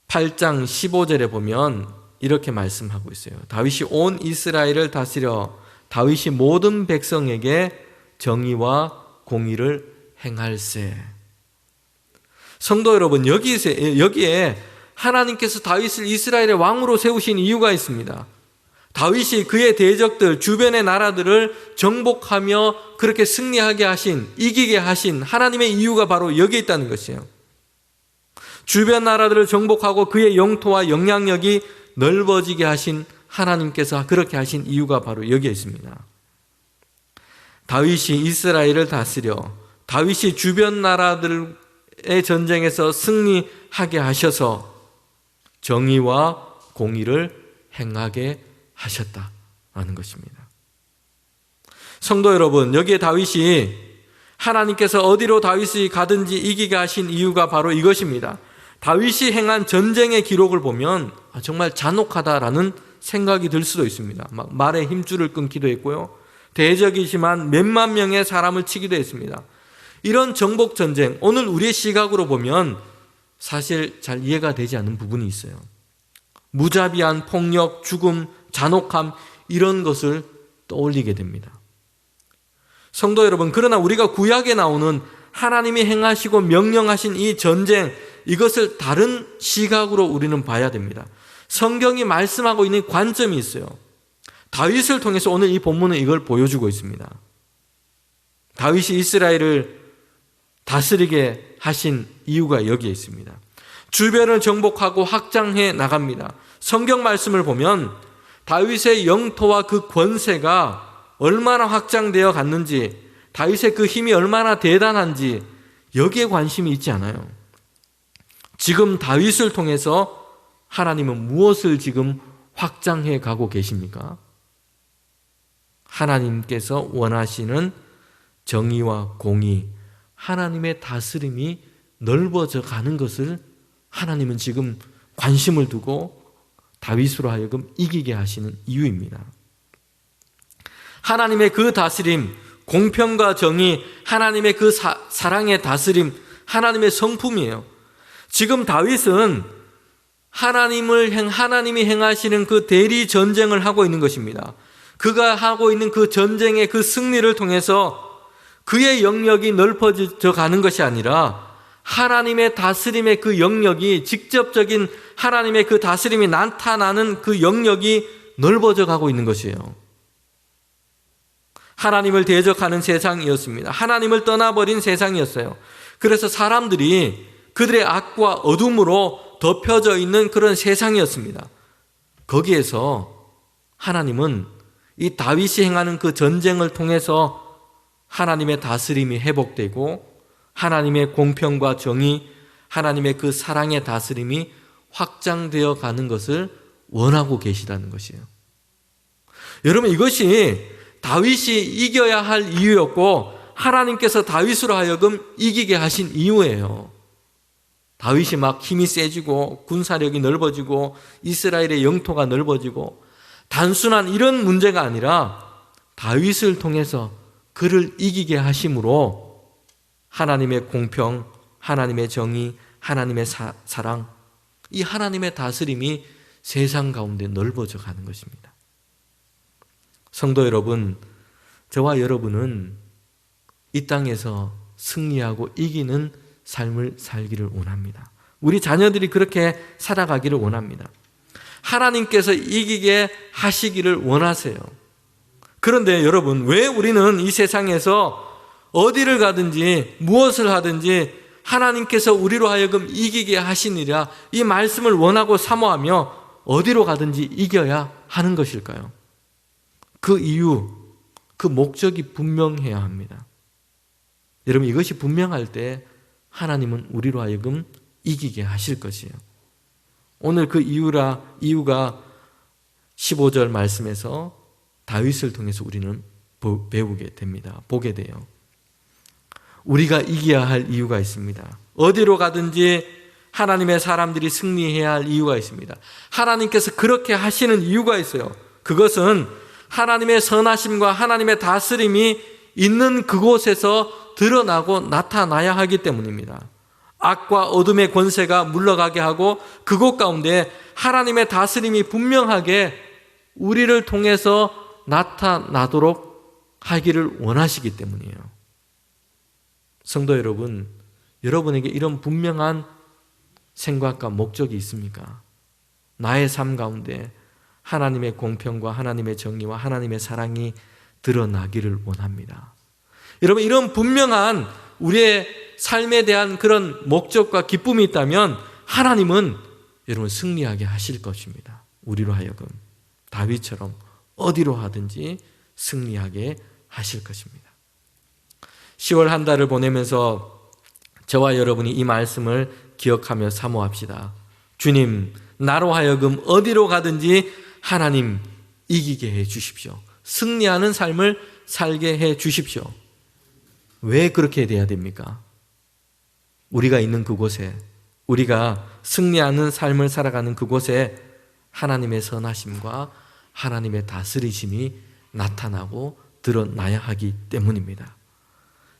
8장 15절에 보면 이렇게 말씀하고 있어요. 다윗이 온 이스라엘을 다스려 다윗이 모든 백성에게 정의와 공의를 행할세. 성도 여러분, 여기에 하나님께서 다윗을 이스라엘의 왕으로 세우신 이유가 있습니다. 다윗이 그의 대적들, 주변의 나라들을 정복하며 그렇게 승리하게 하신, 이기게 하신 하나님의 이유가 바로 여기에 있다는 것이에요. 주변 나라들을 정복하고 그의 영토와 영향력이 넓어지게 하신 하나님께서 그렇게 하신 이유가 바로 여기에 있습니다. 다윗이 이스라엘을 다스려 다윗이 주변 나라들의 전쟁에서 승리하게 하셔서 정의와 공의를 행하게 하셨다라는 것입니다. 성도 여러분, 여기에 다윗이 하나님께서 어디로 다윗이 가든지 이기게 하신 이유가 바로 이것입니다. 다윗이 행한 전쟁의 기록을 보면 정말 잔혹하다라는 생각이 들 수도 있습니다. 막 말에 힘줄을 끊기도 했고요. 대적이지만 몇만 명의 사람을 치기도 했습니다. 이런 정복 전쟁, 오늘 우리의 시각으로 보면 사실 잘 이해가 되지 않는 부분이 있어요. 무자비한 폭력, 죽음, 잔혹함, 이런 것을 떠올리게 됩니다. 성도 여러분, 그러나 우리가 구약에 나오는 하나님이 행하시고 명령하신 이 전쟁, 이것을 다른 시각으로 우리는 봐야 됩니다. 성경이 말씀하고 있는 관점이 있어요. 다윗을 통해서 오늘 이 본문은 이걸 보여주고 있습니다. 다윗이 이스라엘을 다스리게 하신 이유가 여기에 있습니다. 주변을 정복하고 확장해 나갑니다. 성경 말씀을 보면 다윗의 영토와 그 권세가 얼마나 확장되어 갔는지, 다윗의 그 힘이 얼마나 대단한지 여기에 관심이 있지 않아요. 지금 다윗을 통해서 하나님은 무엇을 지금 확장해 가고 계십니까? 하나님께서 원하시는 정의와 공의, 하나님의 다스림이 넓어져 가는 것을 하나님은 지금 관심을 두고 다윗으로 하여금 이기게 하시는 이유입니다. 하나님의 그 다스림, 공평과 정의, 하나님의 그 사랑의 다스림, 하나님의 성품이에요. 지금 다윗은 하나님이 행하시는 그 대리 전쟁을 하고 있는 것입니다. 그가 하고 있는 그 전쟁의 그 승리를 통해서 그의 영역이 넓어져 가는 것이 아니라 하나님의 다스림의 그 영역이, 직접적인 하나님의 그 다스림이 나타나는 그 영역이 넓어져 가고 있는 것이에요. 하나님을 대적하는 세상이었습니다. 하나님을 떠나버린 세상이었어요. 그래서 사람들이 그들의 악과 어둠으로 덮여져 있는 그런 세상이었습니다. 거기에서 하나님은 이 다윗이 행하는 그 전쟁을 통해서 하나님의 다스림이 회복되고 하나님의 공평과 정의, 하나님의 그 사랑의 다스림이 확장되어 가는 것을 원하고 계시다는 것이에요. 여러분, 이것이 다윗이 이겨야 할 이유였고 하나님께서 다윗으로 하여금 이기게 하신 이유예요. 다윗이 막 힘이 세지고 군사력이 넓어지고 이스라엘의 영토가 넓어지고 단순한 이런 문제가 아니라 다윗을 통해서 그를 이기게 하심으로 하나님의 공평, 하나님의 정의, 하나님의 사랑, 이 하나님의 다스림이 세상 가운데 넓어져 가는 것입니다. 성도 여러분, 저와 여러분은 이 땅에서 승리하고 이기는 삶을 살기를 원합니다. 우리 자녀들이 그렇게 살아가기를 원합니다. 하나님께서 이기게 하시기를 원하세요. 그런데 여러분, 왜 우리는 이 세상에서 어디를 가든지 무엇을 하든지 하나님께서 우리로 하여금 이기게 하시니라 이 말씀을 원하고 사모하며 어디로 가든지 이겨야 하는 것일까요? 그 이유, 그 목적이 분명해야 합니다. 여러분, 이것이 분명할 때 하나님은 우리로 하여금 이기게 하실 것이에요. 오늘 그 이유가 15절 말씀에서 다윗을 통해서 우리는 배우게 됩니다. 보게 돼요. 우리가 이겨야 할 이유가 있습니다. 어디로 가든지 하나님의 사람들이 승리해야 할 이유가 있습니다. 하나님께서 그렇게 하시는 이유가 있어요. 그것은 하나님의 선하심과 하나님의 다스림이 있는 그곳에서 드러나고 나타나야 하기 때문입니다. 악과 어둠의 권세가 물러가게 하고 그곳 가운데 하나님의 다스림이 분명하게 우리를 통해서 나타나도록 하기를 원하시기 때문이에요. 성도 여러분, 여러분에게 이런 분명한 생각과 목적이 있습니까? 나의 삶 가운데 하나님의 공평과 하나님의 정의와 하나님의 사랑이 드러나기를 원합니다. 여러분, 이런 분명한 우리의 삶에 대한 그런 목적과 기쁨이 있다면 하나님은 여러분 승리하게 하실 것입니다. 우리로 하여금 다윗처럼 어디로 하든지 승리하게 하실 것입니다. 10월 한 달을 보내면서 저와 여러분이 이 말씀을 기억하며 사모합시다. 주님, 나로 하여금 어디로 가든지 하나님 이기게 해 주십시오. 승리하는 삶을 살게 해 주십시오. 왜 그렇게 돼야 됩니까? 우리가 있는 그곳에, 우리가 승리하는 삶을 살아가는 그곳에 하나님의 선하심과 하나님의 다스리심이 나타나고 드러나야 하기 때문입니다.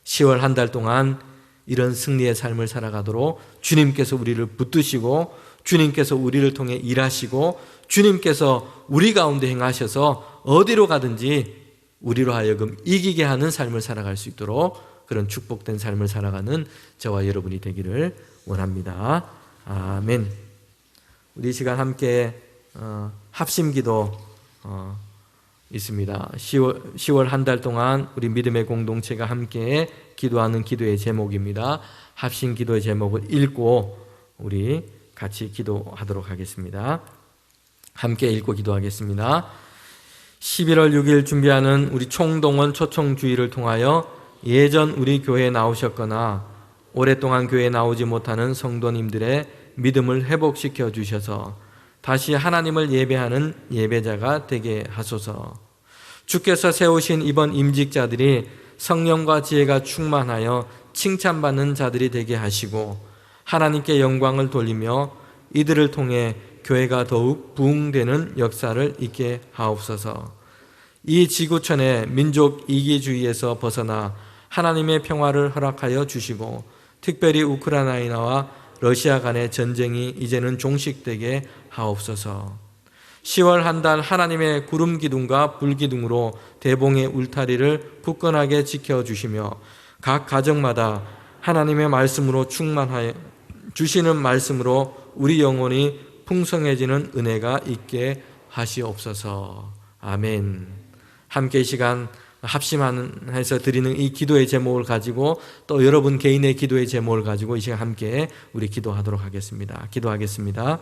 10월 한 달 동안 이런 승리의 삶을 살아가도록 주님께서 우리를 붙드시고 주님께서 우리를 통해 일하시고 주님께서 우리 가운데 행하셔서 어디로 가든지 우리로 하여금 이기게 하는 삶을 살아갈 수 있도록 그런 축복된 삶을 살아가는 저와 여러분이 되기를 원합니다. 아멘. 우리 이 시간 함께 합심기도 있습니다. 10월 한 달 동안 우리 믿음의 공동체가 함께 기도하는 기도의 제목입니다. 합심 기도의 제목을 읽고 우리 같이 기도하도록 하겠습니다. 함께 읽고 기도하겠습니다. 11월 6일 준비하는 우리 총동원 초청주의를 통하여 예전 우리 교회에 나오셨거나 오랫동안 교회에 나오지 못하는 성도님들의 믿음을 회복시켜 주셔서 다시 하나님을 예배하는 예배자가 되게 하소서. 주께서 세우신 이번 임직자들이 성령과 지혜가 충만하여 칭찬받는 자들이 되게 하시고 하나님께 영광을 돌리며 이들을 통해 교회가 더욱 부흥되는 역사를 있게 하옵소서. 이 지구촌의 민족 이기주의에서 벗어나 하나님의 평화를 허락하여 주시고 특별히 우크라이나와 러시아 간의 전쟁이 이제는 종식되게 하옵소서. 10월 한 달 하나님의 구름 기둥과 불 기둥으로 대봉의 울타리를 굳건하게 지켜주시며 각 가정마다 하나님의 말씀으로 충만하여 주시는 말씀으로 우리 영혼이 풍성해지는 은혜가 있게 하시옵소서. 아멘. 함께 이 시간 합심해서 드리는 이 기도의 제목을 가지고 또 여러분 개인의 기도의 제목을 가지고 이 시간 함께 우리 기도하도록 하겠습니다. 기도하겠습니다.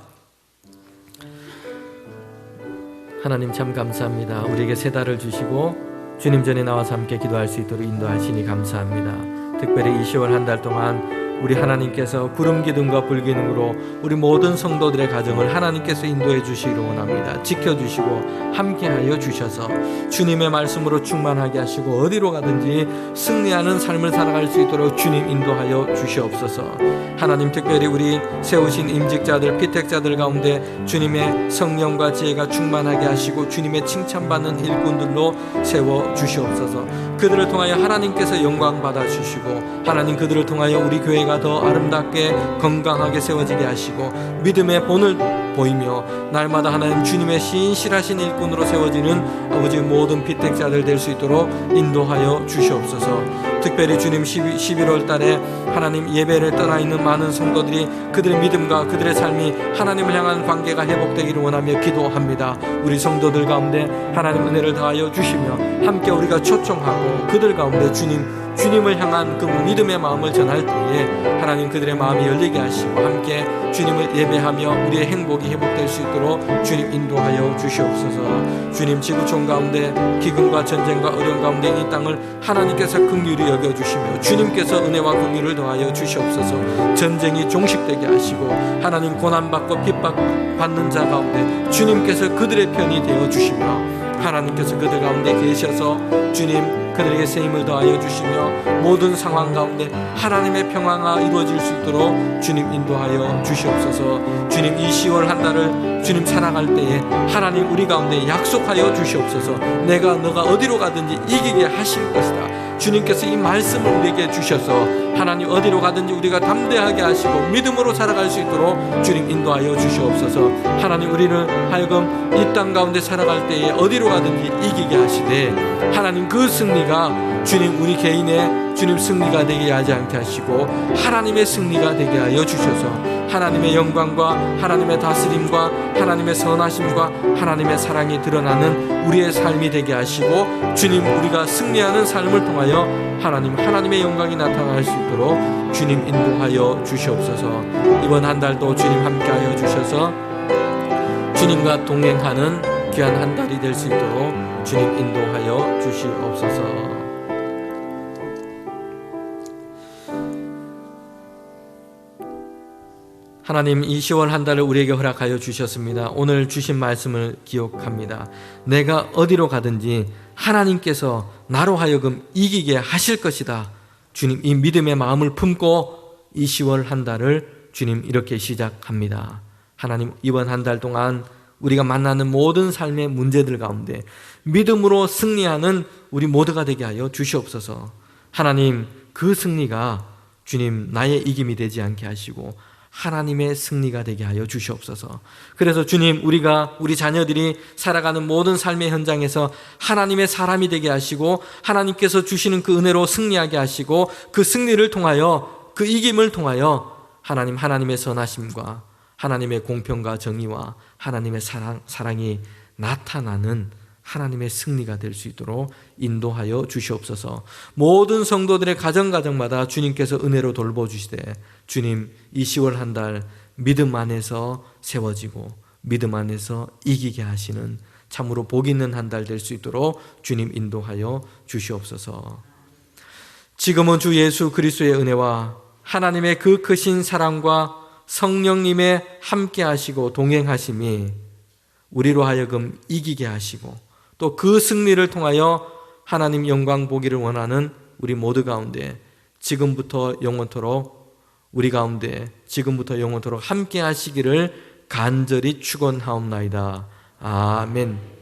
하나님 참 감사합니다. 우리에게 새 달을 주시고 주님 전에 나와서 함께 기도할 수 있도록 인도하시니 감사합니다. 특별히 이 10월 한 달 동안 우리 하나님께서 구름 기둥과 불 기둥으로 우리 모든 성도들의 가정을 하나님께서 인도해 주시기를 원합니다. 지켜주시고 함께하여 주셔서 주님의 말씀으로 충만하게 하시고 어디로 가든지 승리하는 삶을 살아갈 수 있도록 주님 인도하여 주시옵소서. 하나님 특별히 우리 세우신 임직자들 피택자들 가운데 주님의 성령과 지혜가 충만하게 하시고 주님의 칭찬받는 일꾼들로 세워 주시옵소서. 그들을 통하여 하나님께서 영광 받아 주시고 하나님 그들을 통하여 우리 교회가 더 아름답게 건강하게 세워지게 하시고 믿음의 본을 보이며 날마다 하나님 주님의 신실하신 일꾼으로 세워지는 아버지 모든 피택자들 될 수 있도록 인도하여 주시옵소서. 특별히 주님 11월 달에 하나님 예배를 떠나 있는 많은 성도들이 그들의 믿음과 그들의 삶이 하나님을 향한 관계가 회복되기를 원하며 기도합니다. 우리 성도들 가운데 하나님 은혜를 더하여 주시며 함께 우리가 초청하고 그들 가운데 주님을 향한 그 믿음의 마음을 전할 때에 하나님 그들의 마음이 열리게 하시고 함께 주님을 예배하며 우리의 행복이 회복될 수 있도록 주님 인도하여 주시옵소서. 주님 지구촌 가운데 기근과 전쟁과 어려움 가운데 이 땅을 하나님께서 긍휼히 여겨주시며 주님께서 은혜와 긍휼을 더하여 주시옵소서. 전쟁이 종식되게 하시고 하나님 고난받고 핍박받는 자 가운데 주님께서 그들의 편이 되어주시며 하나님께서 그들 가운데 계셔서 주님 그들에게 새 힘을 더하여 주시며 모든 상황 가운데 하나님의 평화가 이루어질 수 있도록 주님 인도하여 주시옵소서. 주님 이 10월 한 달을 주님 살아갈 때에 하나님 우리 가운데 약속하여 주시옵소서. 너가 어디로 가든지 이기게 하실 것이다. 주님께서 이 말씀을 우리에게 주셔서 하나님 어디로 가든지 우리가 담대하게 하시고 믿음으로 살아갈 수 있도록 주님 인도하여 주시옵소서. 하나님 우리를 하여금 이 땅 가운데 살아갈 때에 어디로 가든지 이기게 하시되 하나님 그 승리가 주님 우리 개인의 주님 승리가 되게 하지 않게 하시고 하나님의 승리가 되게 하여 주셔서 하나님의 영광과 하나님의 다스림과 하나님의 선하심과 하나님의 사랑이 드러나는 우리의 삶이 되게 하시고 주님 우리가 승리하는 삶을 통하여 하나님의 영광이 나타날 수 있도록 주님 인도하여 주시옵소서. 이번 한 달도 주님 함께하여 주셔서 주님과 동행하는 귀한 한 달이 될 수 있도록 주님 인도하여 주시옵소서. 하나님 이 10월 한 달을 우리에게 허락하여 주셨습니다. 오늘 주신 말씀을 기억합니다. 내가 어디로 가든지 하나님께서 나로 하여금 이기게 하실 것이다. 주님 이 믿음의 마음을 품고 이 10월 한 달을 주님 이렇게 시작합니다. 하나님 이번 한 달 동안 우리가 만나는 모든 삶의 문제들 가운데 믿음으로 승리하는 우리 모두가 되게 하여 주시옵소서. 하나님 그 승리가 주님 나의 이김이 되지 않게 하시고 하나님의 승리가 되게 하여 주시옵소서. 그래서 주님 우리 자녀들이 살아가는 모든 삶의 현장에서 하나님의 사람이 되게 하시고 하나님께서 주시는 그 은혜로 승리하게 하시고 그 승리를 통하여 그 이김을 통하여 하나님의 선하심과 하나님의 공평과 정의와 하나님의 사랑이 나타나는 하나님의 승리가 될 수 있도록 인도하여 주시옵소서. 모든 성도들의 가정마다 주님께서 은혜로 돌보주시되 주님 이 10월 한 달 믿음 안에서 세워지고 믿음 안에서 이기게 하시는 참으로 복 있는 한 달 될 수 있도록 주님 인도하여 주시옵소서. 지금은 주 예수 그리스도의 은혜와 하나님의 그 크신 사랑과 성령님의 함께 하시고 동행하심이 우리로 하여금 이기게 하시고 또 그 승리를 통하여 하나님 영광 보기를 원하는 우리 모두 가운데 지금부터 영원토록 우리 가운데 지금부터 영원토록 함께 하시기를 간절히 축원하옵나이다. 아멘.